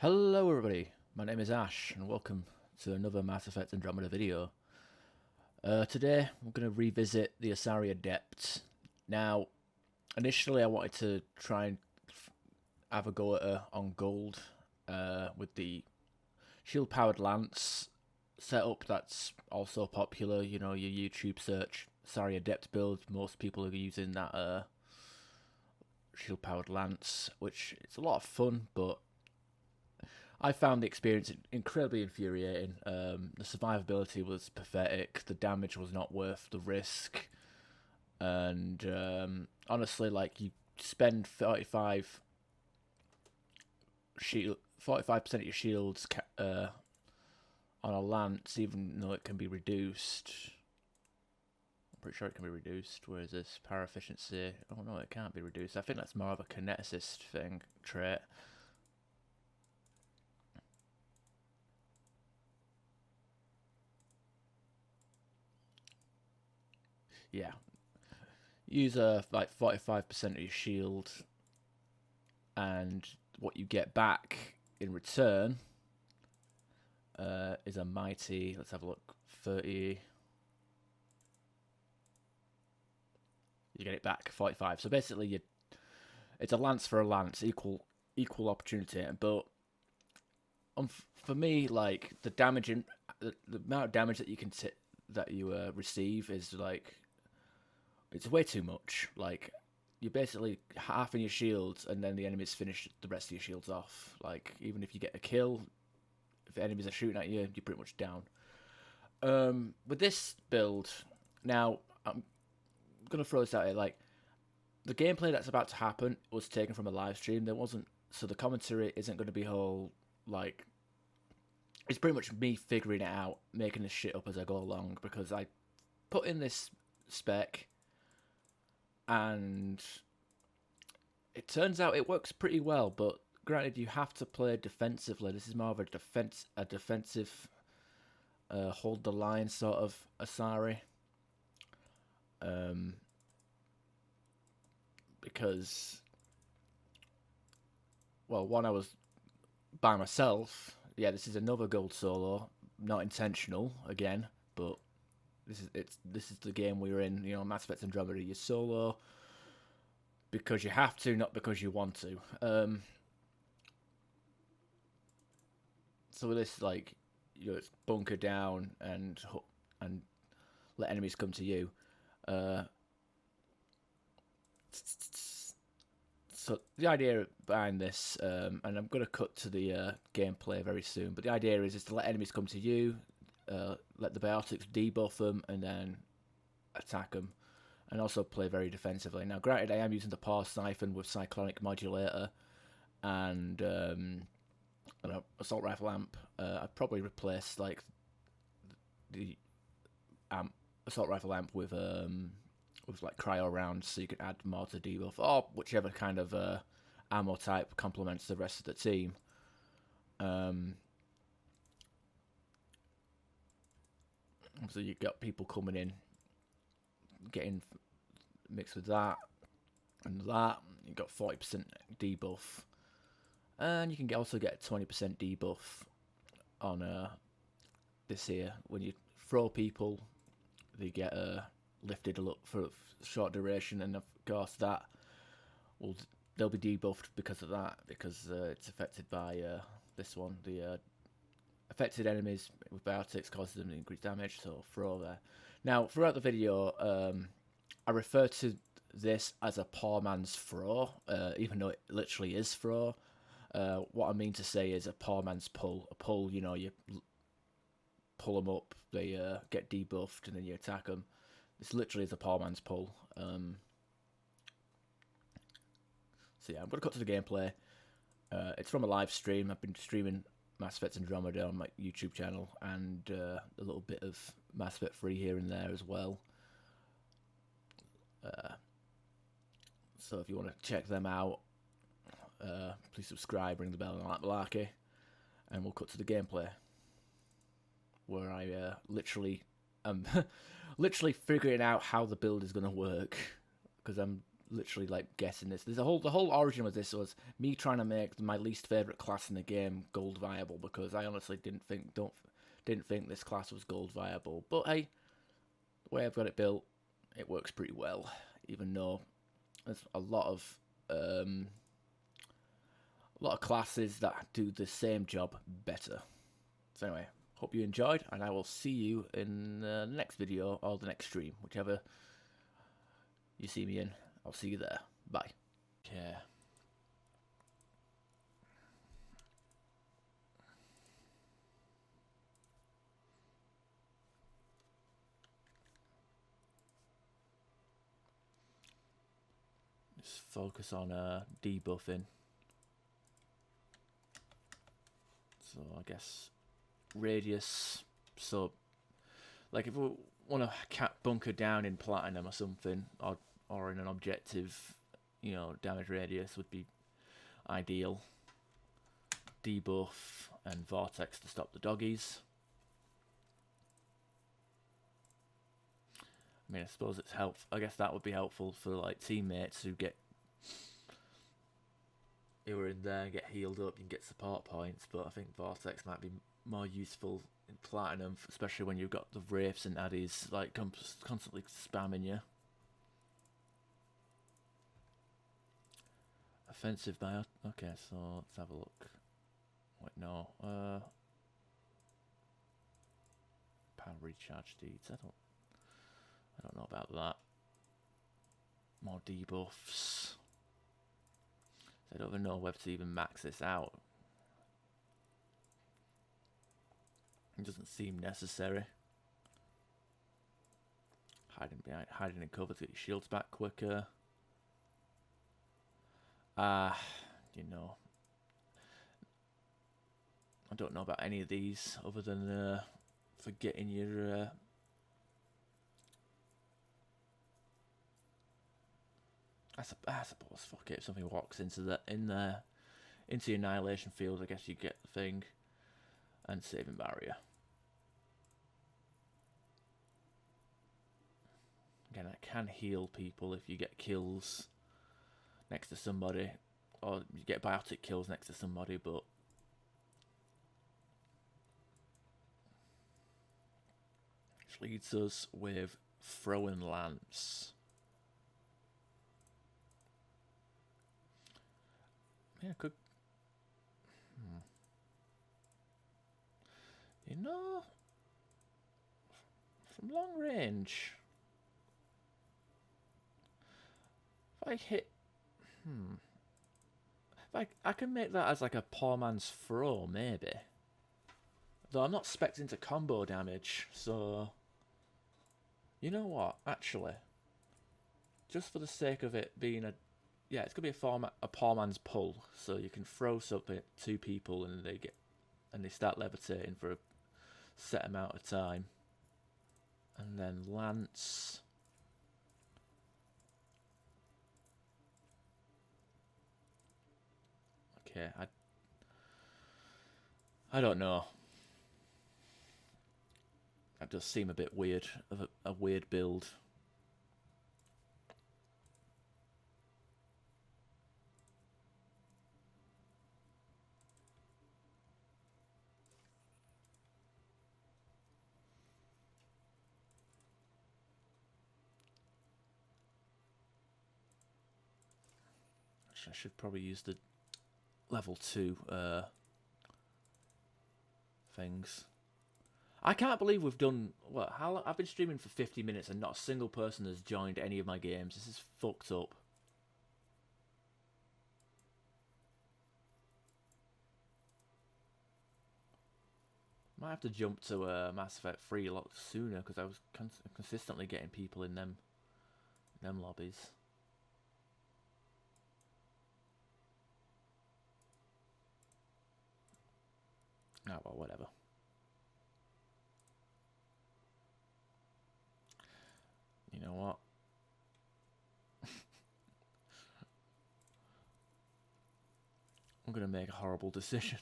Hello everybody, my name is Ash and welcome to another Mass Effect Andromeda video. Today I'm going to revisit the Asari Adept. Now, initially I wanted to try and have a go at her on gold with the shield powered lance setup that's also popular. You know, your YouTube search Asari Adept build, most people are using that shield powered lance, which it's a lot of fun, but I found the experience incredibly infuriating. The survivability was pathetic. The damage was not worth the risk. And honestly, like, you spend 45% of your shields on a lance, even though it can be reduced. I'm pretty sure it can be reduced. Where is this? Power efficiency. Oh no, it can't be reduced. I think that's more of a kineticist trait. Yeah, use like 45% of your shield, and what you get back in return is a mighty, let's have a look, 30. You get it back 45. So basically, it's a lance for a lance, equal opportunity. But for me, like, the damage the amount of damage that you receive is like, it's way too much. Like, you're basically half in your shields, and then the enemies finish the rest of your shields off. Like, even if you get a kill, if enemies are shooting at you, you're pretty much down. With this build, now, I'm going to throw this out here, like, the gameplay that's about to happen was taken from a live stream. There wasn't, so the commentary isn't going to be whole, like, it's pretty much me figuring it out, making this shit up as I go along, because I put in this spec, and it turns out it works pretty well. But granted, you have to play defensively. This is more of a defensive, hold the line sort of Asari. Because, well, one, I was by myself. Yeah, this is another gold solo, not intentional again, but this is the game we're in. You know, Mass Effect Andromeda. You're solo because you have to, not because you want to. So with this, like, you know, it's bunker down and let enemies come to you. So the idea behind this, and I'm going to cut to the gameplay very soon, but the idea is to let enemies come to you, let the biotics debuff them, and then attack them, and also play very defensively. Now, granted, I am using the Pause Siphon with Cyclonic Modulator and an Assault Rifle Amp. I'd probably replace, like, the Assault Rifle Amp with like cryo rounds, so you can add more to debuff, or whichever kind of ammo type complements the rest of the team. So you got people coming in, getting mixed with that and that. You got 40% debuff, and you can also get 20% debuff on this here. When you throw people, they get lifted a lot for a short duration, and of course that they'll be debuffed because of that, because it's affected by this one. The affected enemies with biotics causes them to increase damage, so throw there. Now, throughout the video, I refer to this as a poor man's throw, even though it literally is throw. What I mean to say is a poor man's pull. A pull, you know, you pull them up, they get debuffed, and then you attack them. This literally is a poor man's pull. So yeah, I'm going to cut to the gameplay. It's from a live stream. I've been streaming Mass Effect Andromeda on my YouTube channel, and a little bit of Mass Effect 3 here and there as well. So if you want to check them out, please subscribe, ring the bell, and all that malarkey. And we'll cut to the gameplay, where I literally figuring out how the build is going to work, because I'm literally like guessing this. The whole origin of this was me trying to make my least favorite class in the game gold viable, because I honestly didn't think this class was gold viable. But hey, the way I've got it built, it works pretty well, even though there's a lot of classes that do the same job better. So anyway, hope you enjoyed, and I will see you in the next video or the next stream, whichever you see me in. I'll see you there. Bye. Okay. Just focus on debuffing. So I guess radius. So like if we want to bunker down in platinum or something, or in an objective, you know, damage radius would be ideal. Debuff and Vortex to stop the doggies. I mean, I suppose it's helpful. I guess that would be helpful for like teammates who are in there and get healed up and get support points. But I think Vortex might be more useful in platinum, especially when you've got the wraiths and addies like constantly spamming you. Offensive bio. Okay, so let's have a look. Wait, no. Power recharge deeds. I don't know about that. More debuffs. I don't even know whether to even max this out. It doesn't seem necessary. Hiding in cover to get your shields back quicker. You know, I don't know about any of these other than for getting your I suppose fuck it, if something walks into your annihilation field, I guess you get the thing. And saving barrier. Again, I can heal people if you get kills next to somebody, or you get biotic kills next to somebody, but which leads us with throwing lance. Yeah, I could. You know, from long range, if I hit, if I can make that as like a poor man's throw, maybe. Though I'm not expecting to combo damage, so you know what? Actually, just for the sake of it being it's gonna be a poor man's pull, so you can throw something at two people and they start levitating for a set amount of time, and then lance. Okay, I don't know. That does seem a bit weird, of a weird build. I should probably use the level 2 things. I can't believe we've done how I've been streaming for 50 minutes and not a single person has joined any of my games. This is fucked up. Might have to jump to Mass Effect 3 a lot sooner, because I was consistently getting people in them lobbies. Oh, well, whatever. You know what? I'm going to make a horrible decision.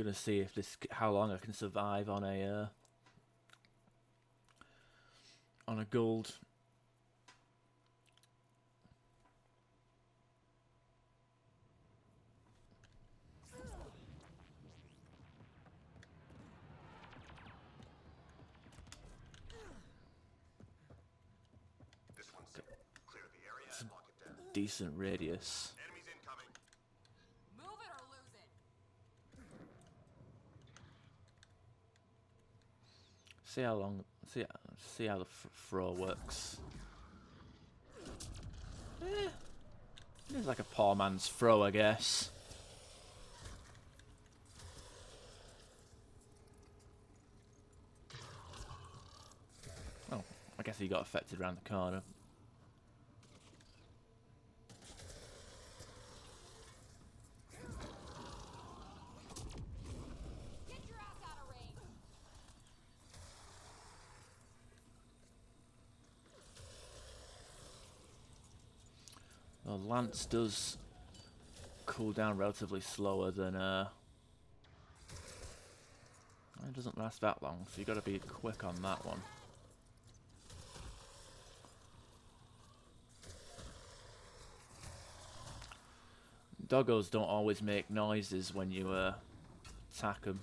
gonna see if how long I can survive on a gold. It's a decent radius. Move it or lose it. See how long. See how the throw works. It's like a poor man's throw, I guess. Oh, I guess he got affected around the corner. Get your ass out of range. Well, Lance does cool down relatively slower than it doesn't last that long, so you got to be quick on that one. Doggos don't always make noises when you attack them.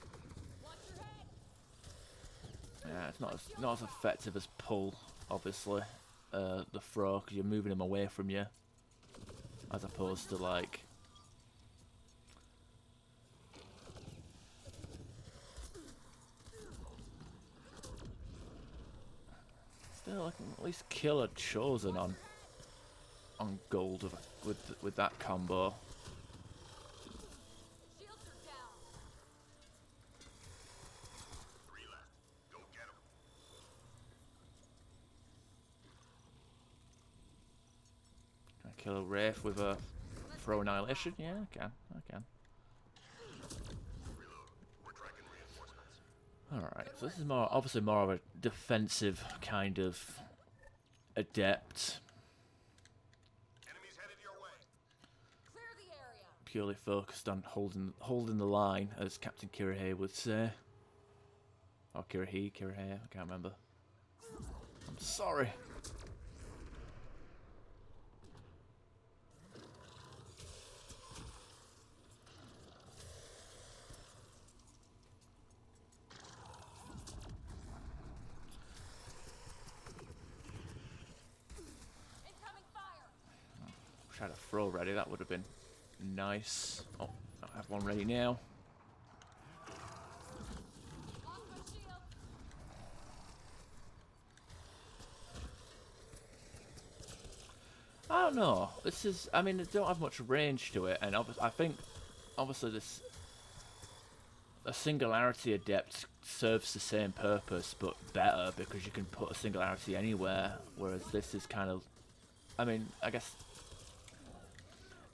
Yeah, it's not as effective as pull, obviously. The throw, because you're moving them away from you, as opposed to like. Still, I can at least kill a chosen on gold with that combo. Shields are down. 3 left. Go get 'em. Can I kill a Wraith with a throw annihilation? Yeah, I can. Reload. We're tracking reinforcements. Alright, so this is obviously more of a defensive kind of adept. Enemies headed your way. Clear the area. Purely focused on holding the line, as Captain Kirahe would say. Or Kirahe, I can't remember. I'm sorry. Incoming fire. Wish I had a throw ready, that would have been nice. Oh, I have one ready now. Lost my shield. I don't know. This is, I mean, it don't have much range to it, and I think, obviously, a Singularity Adept serves the same purpose, but better, because you can put a Singularity anywhere, whereas this is kind of, I mean, I guess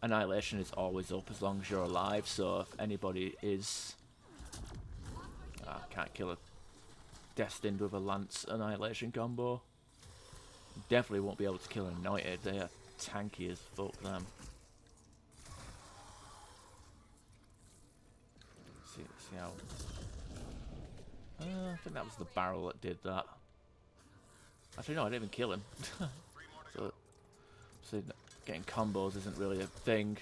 Annihilation is always up as long as you're alive, so if anybody is... I can't kill a Destined with a Lance Annihilation combo. Definitely won't be able to kill an Annointed, they are tanky as fuck, them. See how... I think that was the barrel that did that. Actually, no, I didn't even kill him. so getting combos isn't really a thing.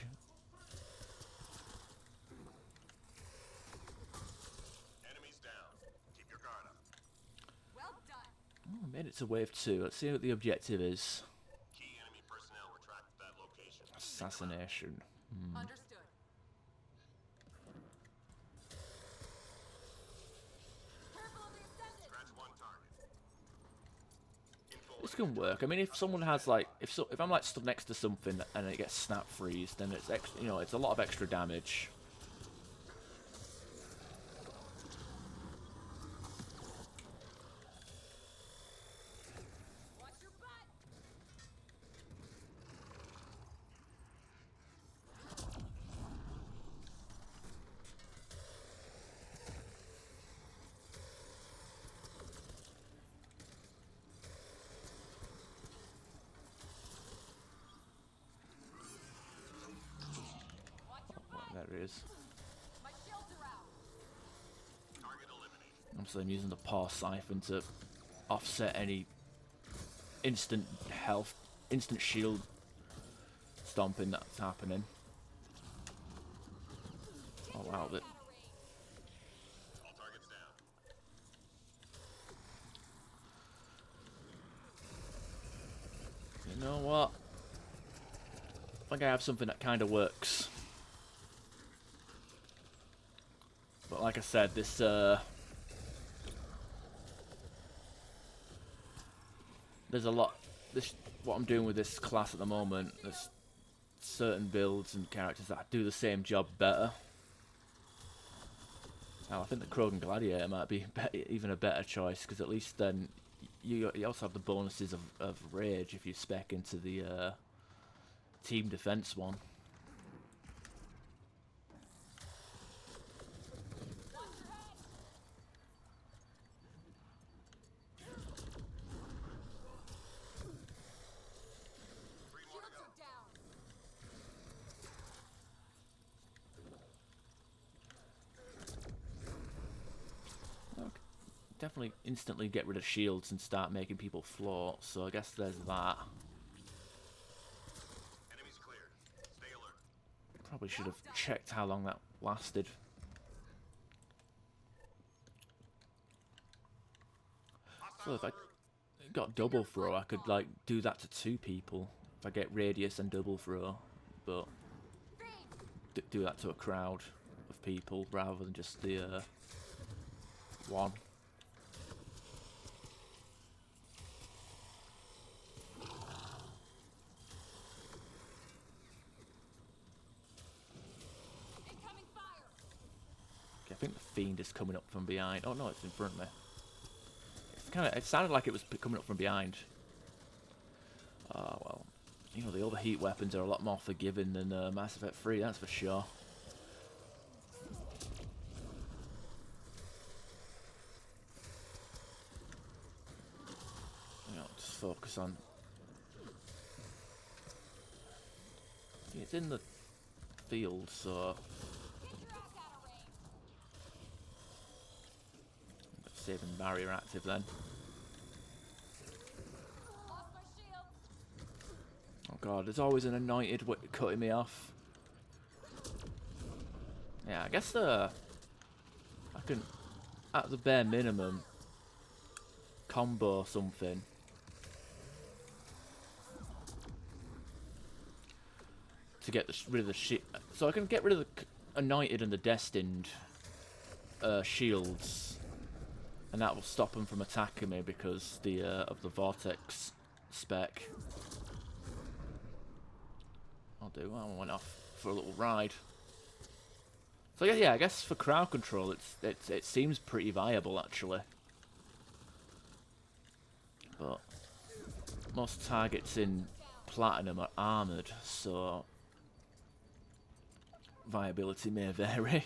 Enemies down. Keep your guard up. Well done. Oh, made it to wave 2. Let's see what the objective is. Key enemy personnel were tracked at that location. Assassination. Understood. Careful of the ascendant. Scratch 1 target. Info This can work. I mean, if someone has like, if I'm like stood next to something and it gets snap freeze, then it's extra, it's a lot of extra damage. Watch your butt. Watch your butt. There it is. My shields are out. Obviously, I'm using the paw siphon to offset any instant health, instant shield stomping that's happening. Oh wow, that. All targets down. You know what? I think I have something that kind of works. But like I said, this there's a lot. This what I'm doing with this class at the moment. There's certain builds and characters that do the same job better. Now I think the Krogan Gladiator might be even a better choice, because at least then you also have the bonuses of rage if you spec into the team defense one. Shields are down. Definitely instantly get rid of shields and start making people float, so I guess there's that. Enemies cleared. Stay alert. Probably should have checked how long that lasted. So if I got double throw, I could like do that to 2 people if I get radius and double throw, but do that to a crowd of people rather than just the one. Incoming fire. Okay, I think the fiend is coming up from behind. Oh no, it's in front of me. It sounded like it was coming up from behind. Well, you know, the overheat weapons are a lot more forgiving than Mass Effect 3, that's for sure. You know, just focus on. It's in the field, so Get your ass out of range. saving barrier active then. Lost my shield. Oh god, there's always an Annointed cutting me off. Yeah, I guess I can, at the bare minimum, combo something. To get rid of the shit. So I can get rid of the Anointed and the Destined shields. And that will stop them from attacking me because of the Vortex spec. I'll do. I went off for a little ride. So yeah, I guess for crowd control, it seems pretty viable actually. But most targets in Platinum are armored, so viability may vary.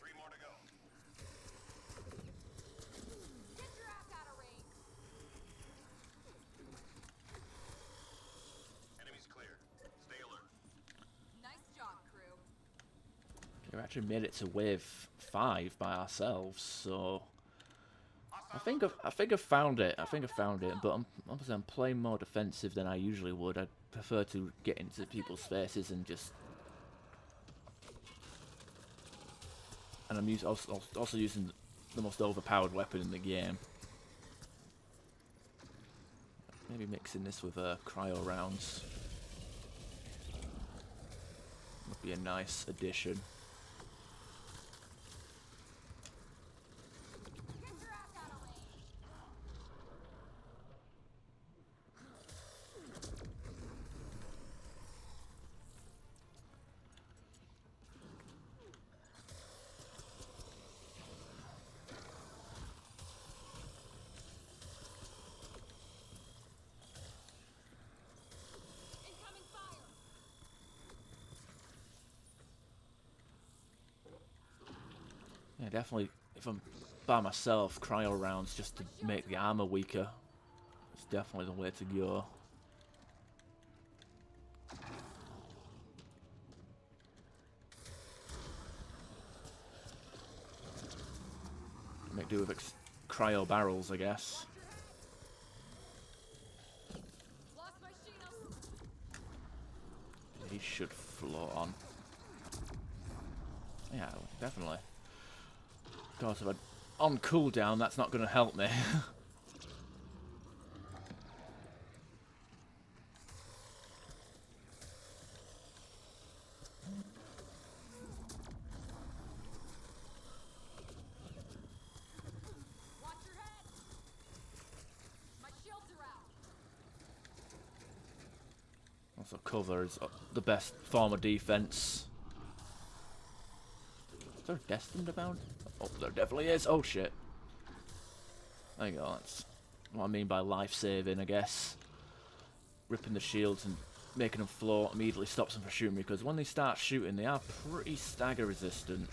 Three more to go. Get your ass out of range. Enemies cleared. Stay alert. Nice job, crew. We actually made it to wave 5 by ourselves, so I think I've found it. But obviously I'm playing more defensive than I usually would. I'd prefer to get into people's faces and just. And I'm also using the most overpowered weapon in the game. Maybe mixing this with cryo rounds would be a nice addition. Get your ass out of range. Incoming fire. Yeah, definitely. If I'm by myself, cryo rounds just to make the armor weaker It's definitely the way to go. Make do with cryo barrels, I guess. Lost my shield. He should float on. Yeah, definitely. Of course, if I'm on cooldown, that's not going to help me. Watch your head. My shields are out. Also, cover is the best form of defense. Is there a Destined about? Oh, there definitely is. Oh, shit. There you go. That's what I mean by life-saving, I guess. Ripping the shields and making them float immediately stops them from shooting me, because when they start shooting, they are pretty stagger-resistant.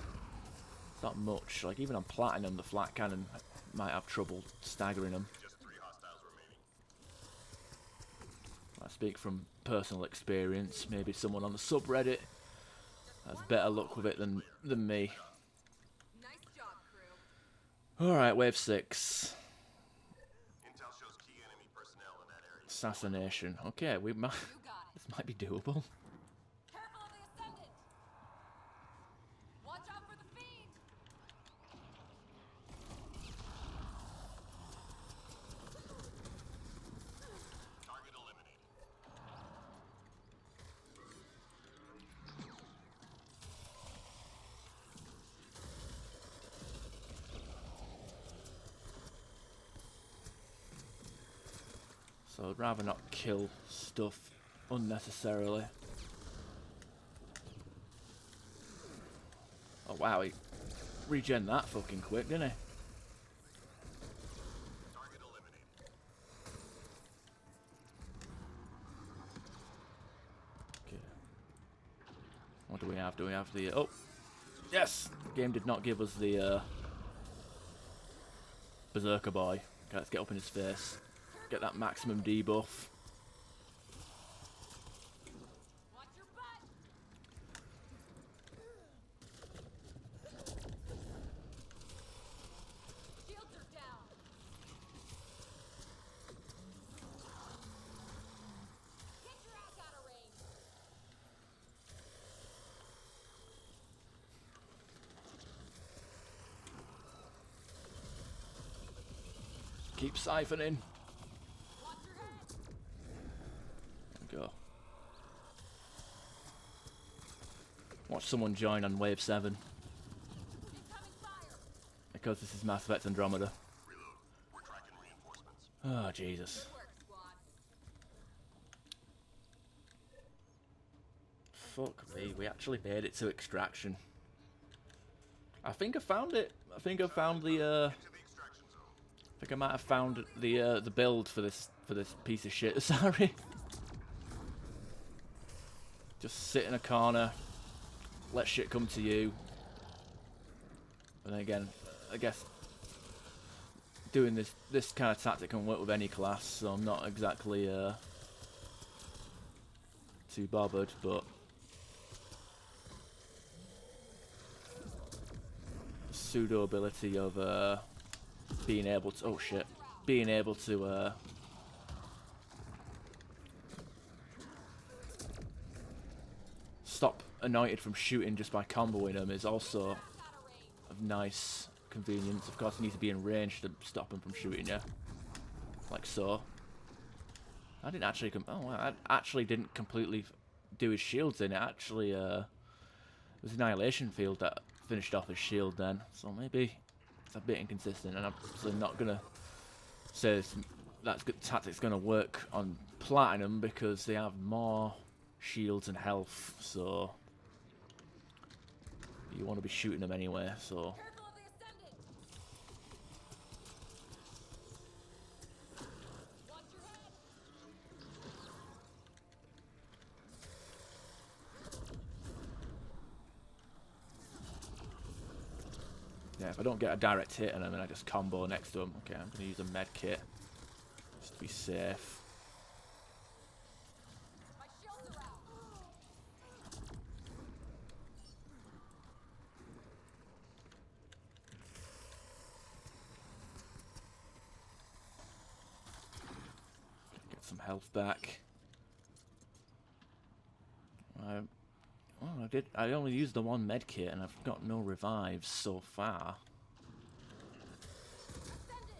It's not much. Like, even on Platinum, the flat cannon might have trouble staggering them. Just 3 hostiles remaining. I speak from personal experience. Maybe someone on the subreddit has better luck with it than me. Nice job, crew. Alright, wave 6. Intel shows key enemy personnel in that area. Assassination. Okay, we might, You got it. this might be doable. Careful of the Ascendant. Watch out for the feed. Target eliminated. So I'd rather not kill stuff unnecessarily. Oh wow, he regen that fucking quick, didn't he? Target eliminated. Okay. What do we have? Do we have the... oh! Yes! The game did not give us the Berserker boy. Okay, let's get up in his face. Get that maximum debuff. Watch your butt. Shields are down. Get your ass out of range. Keep siphoning. Watch your head. There we go. Watch someone join on wave 7. Incoming fire. Because this is Mass Effect Andromeda. Reload. We're tracking reinforcements. Oh, Jesus. Good work, squad. Fuck me, we actually made it to extraction. I think I found it. I think I found the To the extraction zone. I think I might have found the build for this piece of shit Asari. Just sit in a corner, let shit come to you. And then again, I guess doing this kind of tactic can work with any class, so I'm not exactly too bothered, but pseudo ability of being able to being able to stop Annointed from shooting just by comboing them is also Out of range. of nice convenience. Of course, you need to be in range to stop them from shooting you, like so. I didn't actually I actually didn't completely do his shields in it. Actually, it was Annihilation Field that finished off his shield then, so maybe it's a bit inconsistent, and I'm absolutely not gonna say that tactic's gonna work on Platinum because they have more shields and health, so you want to be shooting them anyway, so Careful of the Ascendant. Watch your head. yeah, if I don't get a direct hit on him and I just combo next to him, okay, I'm gonna use a med kit. Just to be safe. My shields are out. Get some health back. Well, I only used the one med kit, and I've got no revives so far. Ascended.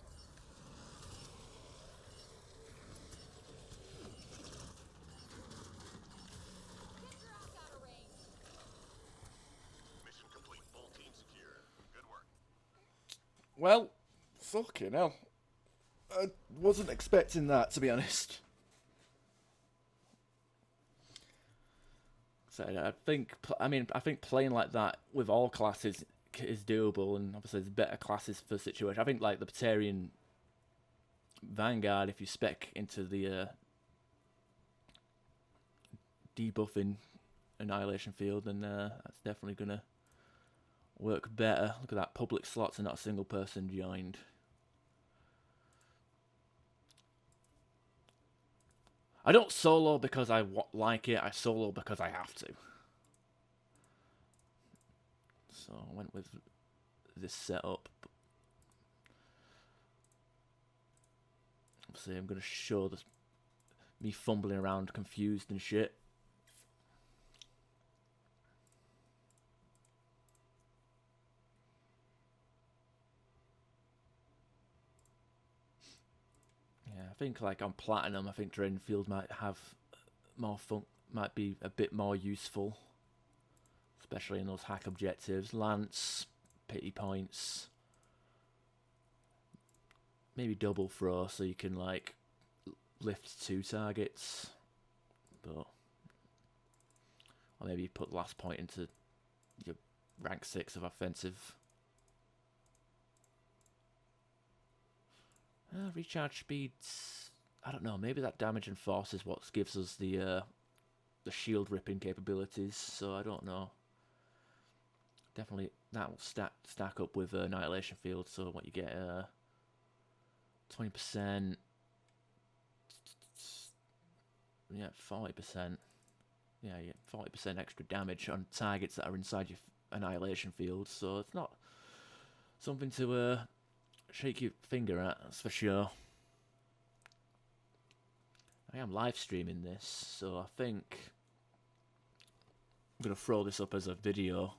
Get your ass out of range. Mission complete. Full team secure. Good work. Well, fucking hell. I wasn't expecting that, to be honest. So I think playing like that with all classes is doable, and obviously there's better classes for the situation. I think like the Batarian Vanguard, if you spec into the debuffing annihilation field, then that's definitely gonna work better. Look at that, public slots and not a single person joined. I don't solo because I like it, I solo because I have to. So I went with this setup. Obviously I'm going to show me fumbling around confused and shit. Yeah, I think like on Platinum, I think Drainfield might have more fun, might be a bit more useful, especially in those hack objectives. Lance, pity points, maybe double throw so you can like lift 2 targets, but or maybe put last point into your rank 6 of offensive. Recharge speeds, I don't know, maybe that damage and force is what gives us the shield ripping capabilities, so I don't know. Definitely that will stack up with Annihilation Field, so what you get 20%, yeah, 40%, yeah, 40% extra damage on targets that are inside your Annihilation Field, so it's not something to shake your finger at, that's for sure. I am live streaming this, so I think I'm going to throw this up as a video